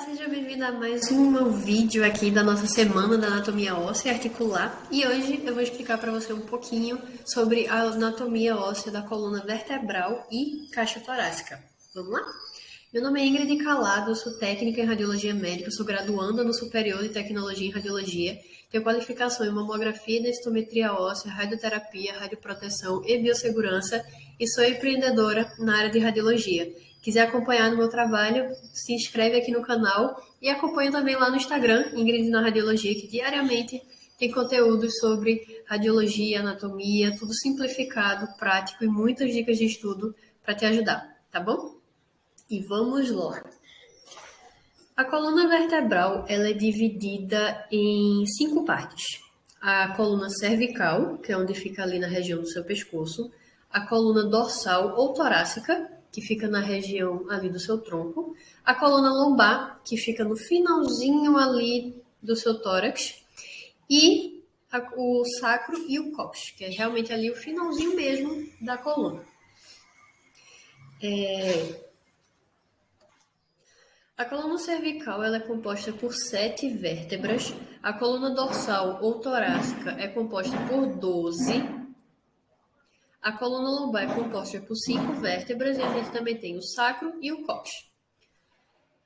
seja bem-vindo a mais um vídeo aqui da nossa semana da anatomia óssea articular. E hoje eu vou explicar para você um pouquinho sobre a anatomia óssea da coluna vertebral e caixa torácica. Vamos lá? Meu nome é Ingrid Calado, eu sou técnica em radiologia médica, sou graduanda no Superior de Tecnologia em Radiologia, tenho qualificação em mamografia, densitometria óssea, radioterapia, radioproteção e biossegurança e sou empreendedora na área de radiologia. Quiser acompanhar no meu trabalho, se inscreve aqui no canal e acompanha também lá no Instagram, Ingrid na Radiologia, que diariamente tem conteúdos sobre radiologia, anatomia, tudo simplificado, prático e muitas dicas de estudo para te ajudar, tá bom? E vamos lá. A coluna vertebral ela é dividida em 5 partes. A coluna cervical, que é onde fica ali na região do seu pescoço. A coluna dorsal ou torácica, que fica na região ali do seu tronco. A coluna lombar, que fica no finalzinho ali do seu tórax. E o sacro e o cóccix, que é realmente ali o finalzinho mesmo da coluna. A coluna cervical ela é composta por 7 vértebras. A coluna dorsal ou torácica é composta por 12. A coluna lombar é composta por 5 vértebras e a gente também tem o sacro e o cóccix.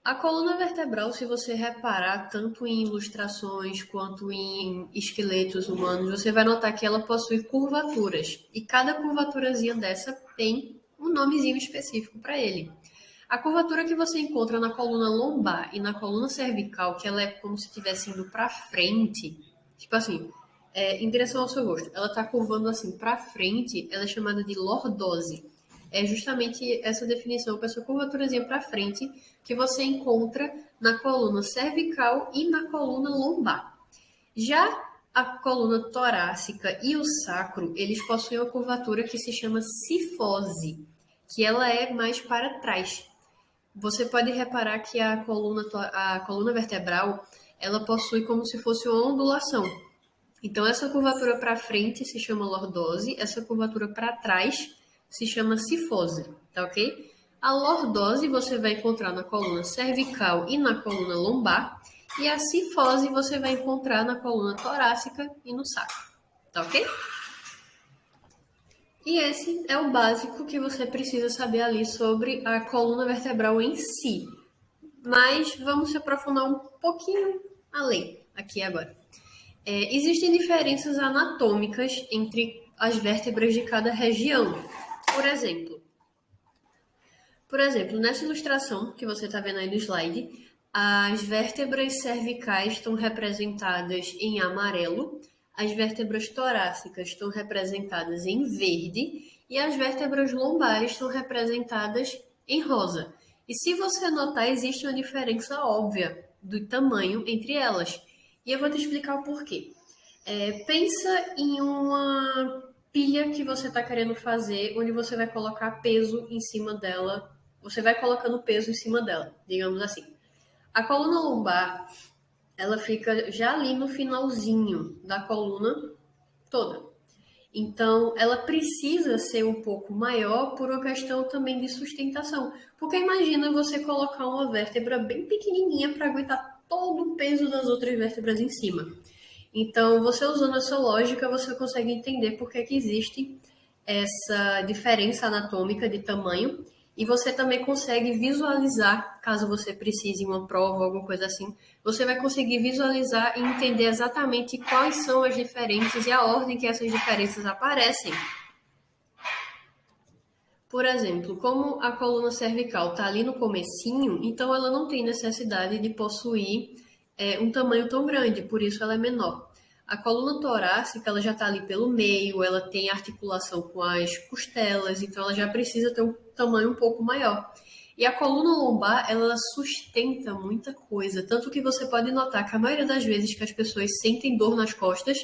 A coluna vertebral, se você reparar tanto em ilustrações quanto em esqueletos humanos, você vai notar que ela possui curvaturas. E cada curvaturazinha dessa tem um nomezinho específico para ele. A curvatura que você encontra na coluna lombar e na coluna cervical, que ela é como se estivesse indo para frente, tipo assim, em direção ao seu rosto, ela está curvando assim para frente, ela é chamada de lordose. É justamente essa definição para essa curvaturazinha para frente que você encontra na coluna cervical e na coluna lombar. Já a coluna torácica e o sacro, eles possuem uma curvatura que se chama cifose, que ela é mais para trás. Você pode reparar que a coluna vertebral, ela possui como se fosse uma ondulação. Então, essa curvatura para frente se chama lordose, essa curvatura para trás se chama cifose, tá ok? A lordose você vai encontrar na coluna cervical e na coluna lombar, e a cifose você vai encontrar na coluna torácica e no sacro, tá ok? E esse é o básico que você precisa saber ali sobre a coluna vertebral em si. Mas vamos se aprofundar um pouquinho além aqui agora. Existem diferenças anatômicas entre as vértebras de cada região. Por exemplo, nessa ilustração que você está vendo aí no slide, as vértebras cervicais estão representadas em amarelo, as vértebras torácicas estão representadas em verde e as vértebras lombares estão representadas em rosa. E se você notar, existe uma diferença óbvia do tamanho entre elas. E eu vou te explicar o porquê. Pensa em uma pilha que você está querendo fazer, onde você vai colocar peso em cima dela. Você vai colocando peso em cima dela, digamos assim. A coluna lombar, ela fica já ali no finalzinho da coluna toda. Então, ela precisa ser um pouco maior por uma questão também de sustentação. Porque imagina você colocar uma vértebra bem pequenininha para aguentar todo o peso das outras vértebras em cima. Então, você usando essa lógica, você consegue entender por que existe essa diferença anatômica de tamanho e você também consegue visualizar, caso você precise em uma prova ou alguma coisa assim, você vai conseguir visualizar e entender exatamente quais são as diferenças e a ordem que essas diferenças aparecem. Por exemplo, como a coluna cervical está ali no comecinho, então ela não tem necessidade de possuir um tamanho tão grande, por isso ela é menor. A coluna torácica, ela já está ali pelo meio, ela tem articulação com as costelas, então ela já precisa ter um tamanho um pouco maior. E a coluna lombar, ela sustenta muita coisa, tanto que você pode notar que a maioria das vezes que as pessoas sentem dor nas costas,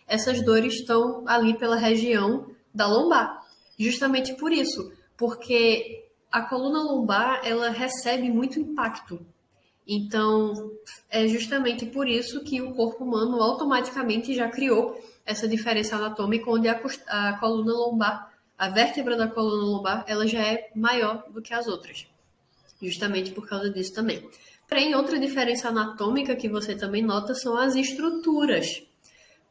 essas dores estão ali pela região da lombar. Justamente por isso, porque a coluna lombar, ela recebe muito impacto. Então, é justamente por isso que o corpo humano automaticamente já criou essa diferença anatômica, onde a coluna lombar, a vértebra da coluna lombar, ela já é maior do que as outras. Justamente por causa disso também. Porém, outra diferença anatômica que você também nota são as estruturas.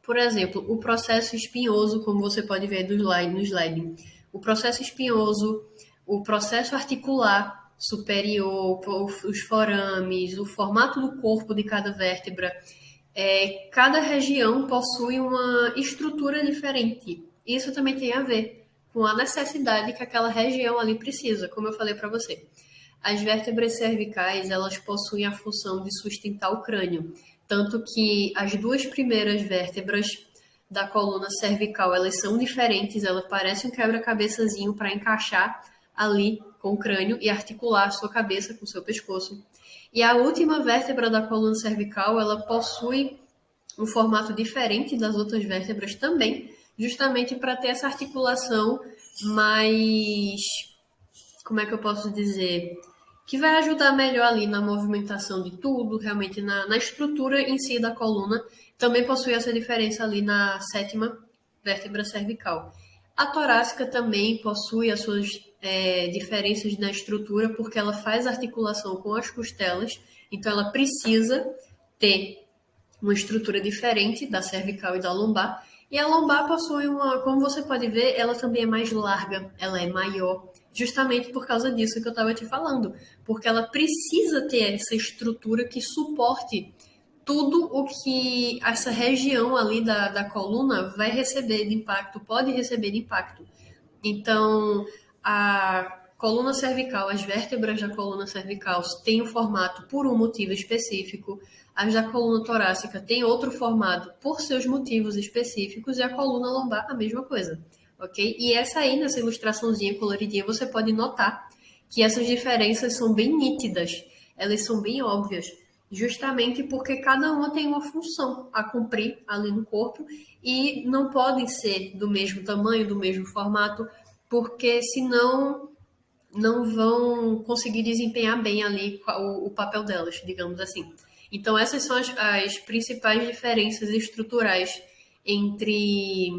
Por exemplo, o processo espinhoso, como você pode ver no slide, o processo espinhoso, o processo articular superior, os forames, o formato do corpo de cada vértebra, cada região possui uma estrutura diferente. Isso também tem a ver com a necessidade que aquela região ali precisa, como eu falei para você. As vértebras cervicais, elas possuem a função de sustentar o crânio, tanto que as duas primeiras vértebras da coluna cervical, elas são diferentes, elas parecem um quebra-cabeçazinho para encaixar ali com o crânio e articular a sua cabeça com o seu pescoço. E a última vértebra da coluna cervical, ela possui um formato diferente das outras vértebras também, justamente para ter essa articulação mais, como é que eu posso dizer, que vai ajudar melhor ali na movimentação de tudo, realmente na estrutura em si da coluna. Também possui essa diferença ali na sétima vértebra cervical. A torácica também possui as suas diferenças na estrutura, porque ela faz articulação com as costelas, então ela precisa ter uma estrutura diferente da cervical e da lombar. E a lombar possui como você pode ver, ela também é mais larga, ela é maior, justamente por causa disso que eu estava te falando, porque ela precisa ter essa estrutura que suporte tudo o que essa região ali da coluna vai receber de impacto, pode receber de impacto. Então, a coluna cervical, as vértebras da coluna cervical têm um formato por um motivo específico, as da coluna torácica têm outro formato por seus motivos específicos e a coluna lombar a mesma coisa, ok? E essa aí, nessa ilustraçãozinha coloridinha, você pode notar que essas diferenças são bem nítidas, elas são bem óbvias, justamente porque cada uma tem uma função a cumprir ali no corpo e não podem ser do mesmo tamanho, do mesmo formato, porque senão não vão conseguir desempenhar bem ali o papel delas, digamos assim. Então, essas são as principais diferenças estruturais entre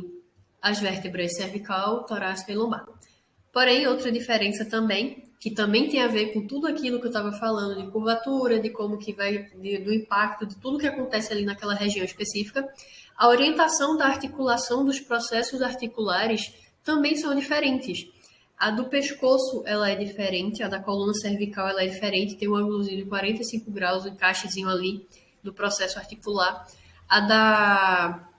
as vértebras cervical, torácica e lombar. Porém, outra diferença também, que também tem a ver com tudo aquilo que eu estava falando, de curvatura, de como que vai, do impacto, de tudo que acontece ali naquela região específica, a orientação da articulação dos processos articulares também são diferentes. A do pescoço, ela é diferente, a da coluna cervical, ela é diferente, tem um ângulozinho de 45 graus, um encaixezinho ali do processo articular. A da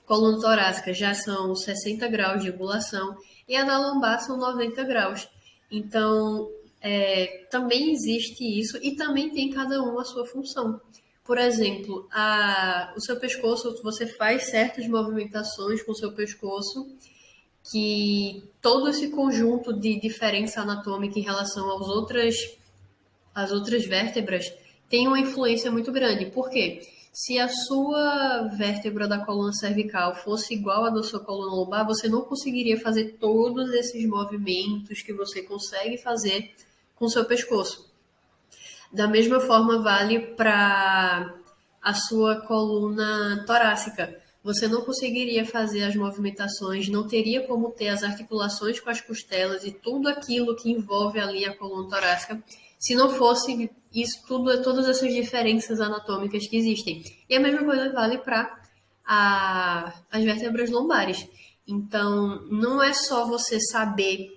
coluna torácica já são 60 graus de angulação e a da lombar são 90 graus. Então, também existe isso e também tem cada um a sua função. Por exemplo, o seu pescoço, você faz certas movimentações com o seu pescoço que todo esse conjunto de diferença anatômica em relação às outras vértebras tem uma influência muito grande. Por quê? Se a sua vértebra da coluna cervical fosse igual à da sua coluna lombar, você não conseguiria fazer todos esses movimentos que você consegue fazer com o seu pescoço. Da mesma forma, vale para a sua coluna torácica. Você não conseguiria fazer as movimentações, não teria como ter as articulações com as costelas e tudo aquilo que envolve ali a coluna torácica, se não fosse isso tudo, todas essas diferenças anatômicas que existem. E a mesma coisa vale para as vértebras lombares. Então, não é só você saber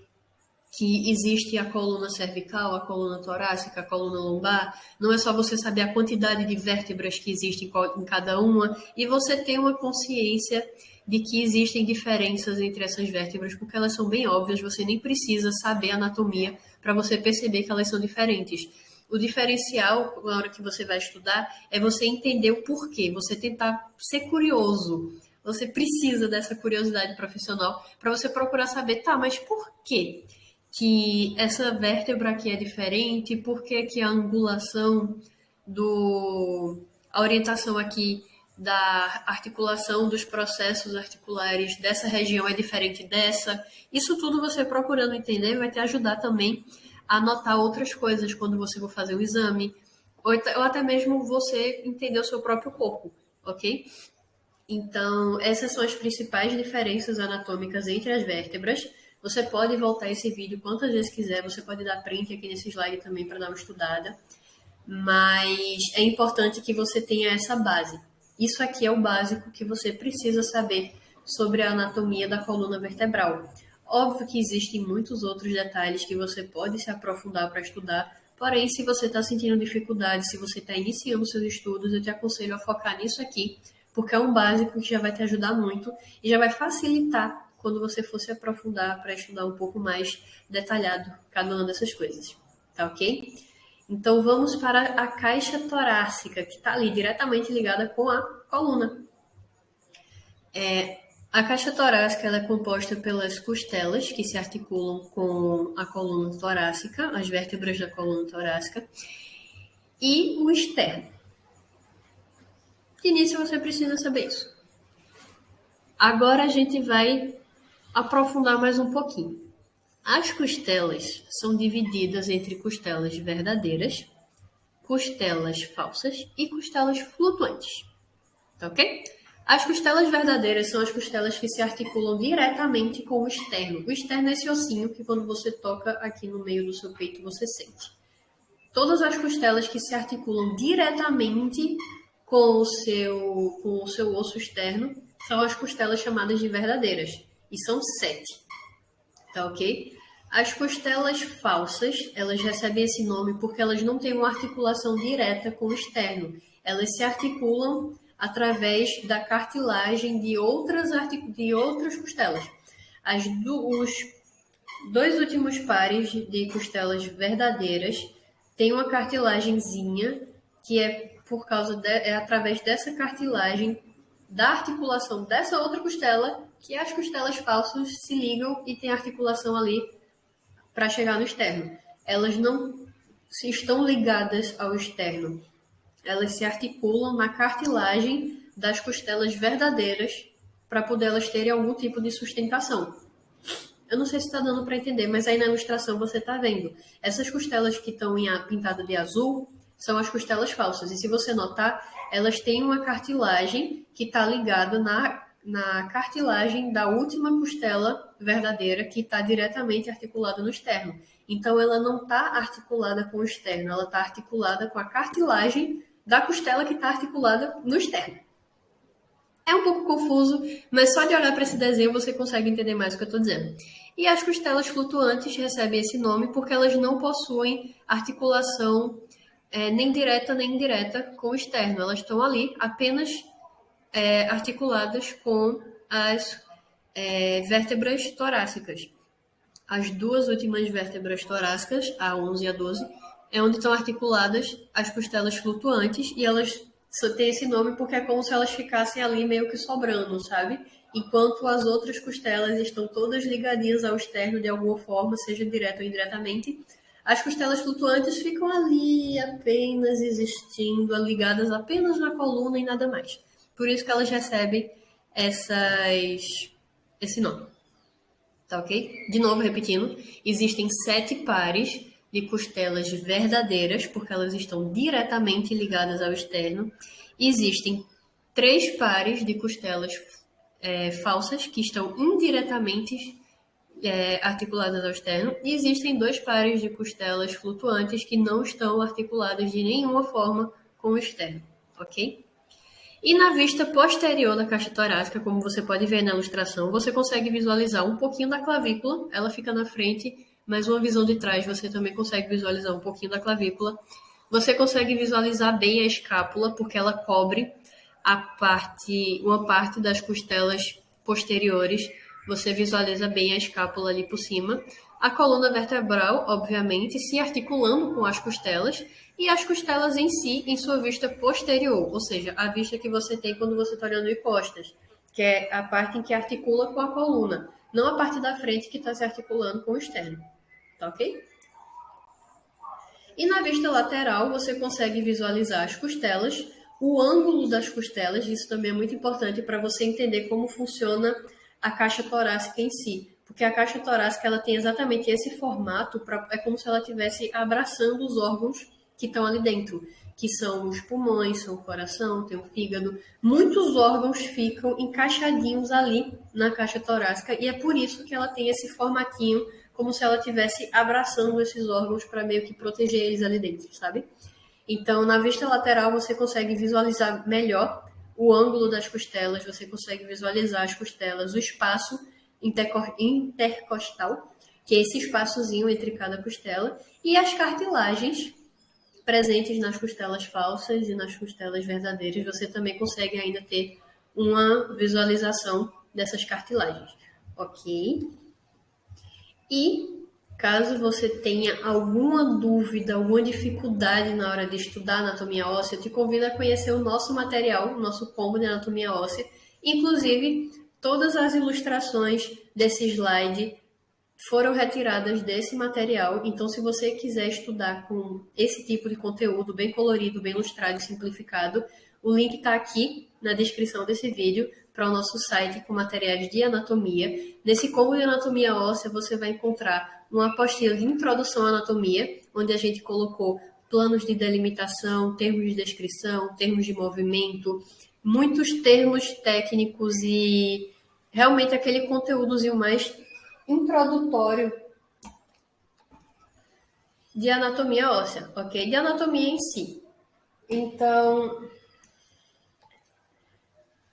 que existe a coluna cervical, a coluna torácica, a coluna lombar, não é só você saber a quantidade de vértebras que existem em cada uma, e você ter uma consciência de que existem diferenças entre essas vértebras, porque elas são bem óbvias, você nem precisa saber a anatomia para você perceber que elas são diferentes. O diferencial, na hora que você vai estudar, é você entender o porquê, você tentar ser curioso. Você precisa dessa curiosidade profissional para você procurar saber, tá, mas por quê que essa vértebra aqui é diferente, por que que a angulação a orientação aqui da articulação dos processos articulares dessa região é diferente dessa. Isso tudo você procurando entender vai te ajudar também a notar outras coisas quando você for fazer o exame, ou até mesmo você entender o seu próprio corpo, ok? Então, essas são as principais diferenças anatômicas entre as vértebras. Você pode voltar esse vídeo quantas vezes quiser, você pode dar print aqui nesse slide também para dar uma estudada. mas é importante que você tenha essa base. Isso aqui é o básico que você precisa saber sobre a anatomia da coluna vertebral. Óbvio que existem muitos outros detalhes que você pode se aprofundar para estudar, porém, se você está sentindo dificuldade, se você está iniciando seus estudos, eu te aconselho a focar nisso aqui, porque é um básico que já vai te ajudar muito e já vai facilitar quando você for se aprofundar para estudar um pouco mais detalhado cada uma dessas coisas, tá ok? Então vamos para a caixa torácica, que está ali diretamente ligada com a coluna. A caixa torácica ela é composta pelas costelas, que se articulam com a coluna torácica, as vértebras da coluna torácica, e o externo. De início você precisa saber isso. Agora a gente vai aprofundar mais um pouquinho. As costelas são divididas entre costelas verdadeiras, costelas falsas e costelas flutuantes. Tá ok? As costelas verdadeiras são as costelas que se articulam diretamente com o externo. O externo é esse ossinho que quando você toca aqui no meio do seu peito você sente. Todas as costelas que se articulam diretamente com o seu osso externo são as costelas chamadas de verdadeiras. E são 7. Tá ok? As costelas falsas, elas recebem esse nome porque elas não têm uma articulação direta com o externo. Elas se articulam através da cartilagem de outras costelas. Os dois últimos pares de costelas verdadeiras têm uma cartilagemzinha que é através dessa cartilagem da articulação dessa outra costela que as costelas falsas se ligam e tem articulação ali para chegar no externo. Elas não estão ligadas ao externo. Elas se articulam na cartilagem das costelas verdadeiras para poder elas terem algum tipo de sustentação. Eu não sei se está dando para entender, mas aí na ilustração você está vendo. Essas costelas que estão pintadas de azul são as costelas falsas. E se você notar, elas têm uma cartilagem que está ligada na cartilagem da última costela verdadeira, que está diretamente articulada no externo. Então, ela não está articulada com o externo, ela está articulada com a cartilagem da costela que está articulada no externo. É um pouco confuso, mas só de olhar para esse desenho você consegue entender mais o que eu estou dizendo. E as costelas flutuantes recebem esse nome porque elas não possuem articulação nem direta nem indireta com o externo. Elas estão ali apenas articuladas com as vértebras torácicas. As duas últimas vértebras torácicas, a 11 e a 12, é onde estão articuladas as costelas flutuantes e elas só têm esse nome porque é como se elas ficassem ali meio que sobrando, sabe? Enquanto as outras costelas estão todas ligadinhas ao externo de alguma forma, seja direta ou indiretamente, as costelas flutuantes ficam ali apenas existindo, ligadas apenas na coluna e nada mais. Por isso que elas recebem esse nome. Tá ok? De novo, repetindo, existem 7 pares de costelas verdadeiras, porque elas estão diretamente ligadas ao externo. Existem 3 pares de costelas falsas, que estão indiretamente articuladas ao externo. E existem 2 pares de costelas flutuantes que não estão articuladas de nenhuma forma com o externo. Ok? E na vista posterior da caixa torácica, como você pode ver na ilustração, você consegue visualizar um pouquinho da clavícula, ela fica na frente, mas uma visão de trás você também consegue visualizar um pouquinho da clavícula. Você consegue visualizar bem a escápula, porque ela cobre uma parte das costelas posteriores. Você visualiza bem a escápula ali por cima. A coluna vertebral, obviamente, se articulando com as costelas e as costelas em si, em sua vista posterior, ou seja, a vista que você tem quando você está olhando de costas, que é a parte em que articula com a coluna, não a parte da frente que está se articulando com o externo, tá ok? E na vista lateral, você consegue visualizar as costelas, o ângulo das costelas, isso também é muito importante para você entender como funciona a caixa torácica em si. Porque a caixa torácica ela tem exatamente esse formato, é como se ela estivesse abraçando os órgãos que estão ali dentro, que são os pulmões, são o coração, tem o fígado. Muitos órgãos ficam encaixadinhos ali na caixa torácica e é por isso que ela tem esse formatinho, como se ela estivesse abraçando esses órgãos para meio que proteger eles ali dentro, sabe? Então, na vista lateral, você consegue visualizar melhor o ângulo das costelas, você consegue visualizar as costelas, o espaço intercostal, que é esse espaçozinho entre cada costela, e as cartilagens presentes nas costelas falsas e nas costelas verdadeiras. Você também consegue ainda ter uma visualização dessas cartilagens, ok? E caso você tenha alguma dúvida, alguma dificuldade na hora de estudar anatomia óssea, eu te convido a conhecer o nosso material, o nosso combo de anatomia óssea. Inclusive, todas as ilustrações desse slide foram retiradas desse material. Então, se você quiser estudar com esse tipo de conteúdo bem colorido, bem ilustrado e simplificado, o link está aqui na descrição desse vídeo para o nosso site com materiais de anatomia. Nesse combo de anatomia óssea, você vai encontrar uma apostila de introdução à anatomia, onde a gente colocou planos de delimitação, termos de descrição, termos de movimento, muitos termos técnicos e realmente aquele conteúdozinho mais introdutório de anatomia óssea, ok? De anatomia em si. Então,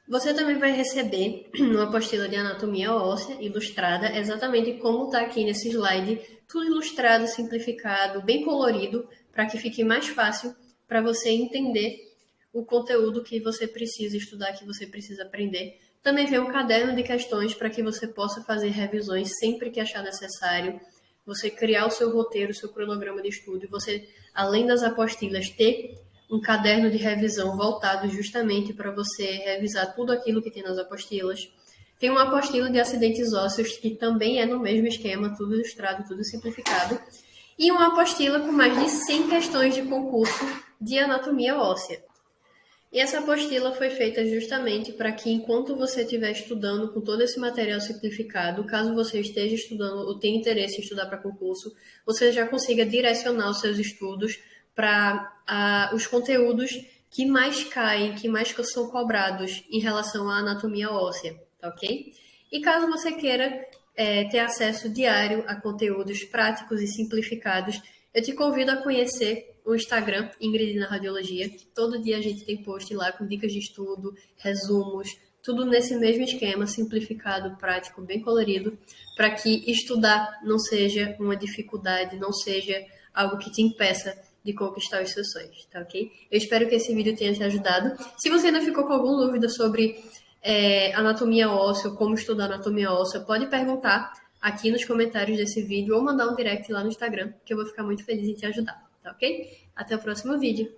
você também vai receber uma apostila de anatomia óssea ilustrada, exatamente como está aqui nesse slide, tudo ilustrado, simplificado, bem colorido, para que fique mais fácil para você entender o conteúdo que você precisa estudar, que você precisa aprender. Também vem um caderno de questões para que você possa fazer revisões sempre que achar necessário. Você criar o seu roteiro, o seu cronograma de estudo, e você, além das apostilas, ter um caderno de revisão voltado justamente para você revisar tudo aquilo que tem nas apostilas. Tem uma apostila de acidentes ósseos que também é no mesmo esquema, tudo ilustrado, tudo simplificado. E uma apostila com mais de 100 questões de concurso de anatomia óssea. E essa apostila foi feita justamente para que, enquanto você estiver estudando com todo esse material simplificado, caso você esteja estudando ou tenha interesse em estudar para concurso, você já consiga direcionar os seus estudos para os conteúdos que mais caem, que mais são cobrados em relação à anatomia óssea, tá ok? E caso você queira ter acesso diário a conteúdos práticos e simplificados, eu te convido a conhecer o Instagram, Ingrid na Radiologia, que todo dia a gente tem post lá com dicas de estudo, resumos, tudo nesse mesmo esquema, simplificado, prático, bem colorido, para que estudar não seja uma dificuldade, não seja algo que te impeça de conquistar os seus sonhos, tá ok? Eu espero que esse vídeo tenha te ajudado. Se você ainda ficou com alguma dúvida sobre anatomia óssea, como estudar anatomia óssea, pode perguntar aqui nos comentários desse vídeo ou mandar um direct lá no Instagram, que eu vou ficar muito feliz em te ajudar, tá ok? Até o próximo vídeo.